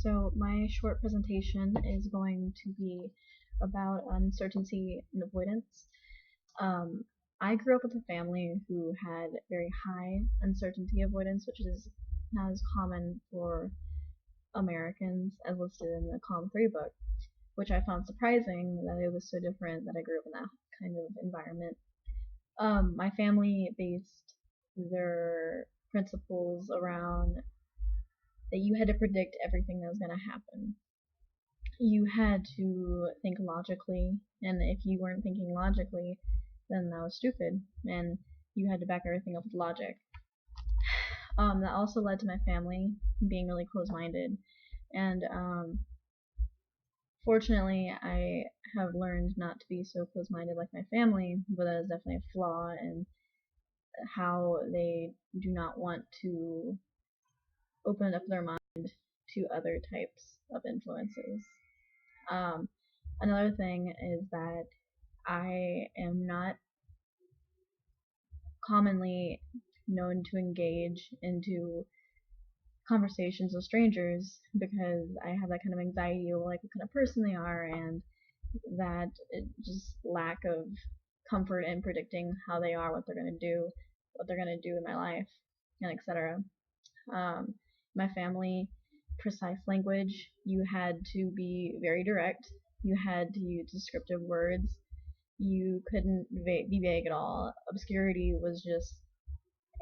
So my short presentation is going to be about uncertainty and avoidance. Um, I grew up with a family who had very high uncertainty avoidance, which is not as common for Americans as listed in the Com 3 book, which I found surprising that it was so different that I grew up in that kind of environment. My family based their principles around that you had to predict everything that was going to happen. You had to think logically, and if you weren't thinking logically, then that was stupid, and you had to back everything up with logic. That also led to my family being really close-minded, and fortunately, I have learned not to be so close-minded like my family, but that is definitely a flaw in how they do not want to open up their mind to other types of influences. Um, Another thing is that I am not commonly known to engage into conversations with strangers because I have that kind of anxiety over like what kind of person they are and that just lack of comfort in predicting how they are, what they're gonna do, what they're gonna do in my life, and etc. My family, precise language, you had to be very direct. You had to use descriptive words. You couldn't be vague at all. Obscurity was just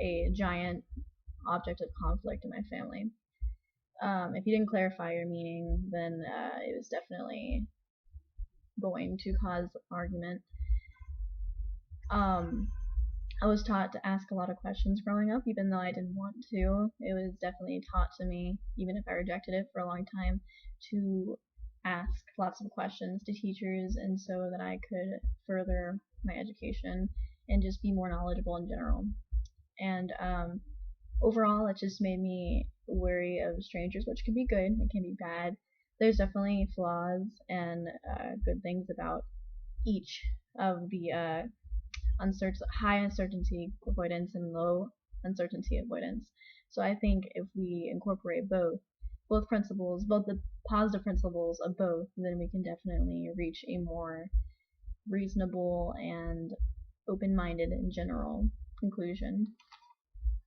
a giant object of conflict in my family. If you didn't clarify your meaning, then it was definitely going to cause argument. I was taught to ask a lot of questions growing up, even though I didn't want to. It was definitely taught to me, even if I rejected it for a long time, to ask lots of questions to teachers, and so that I could further my education and just be more knowledgeable in general. And overall, it just made me wary of strangers, which can be good, it can be bad. There's definitely flaws and good things about each of the high uncertainty avoidance and low uncertainty avoidance. So I think if we incorporate both principles, both the positive principles of both, then we can definitely reach a more reasonable and open-minded in general conclusion.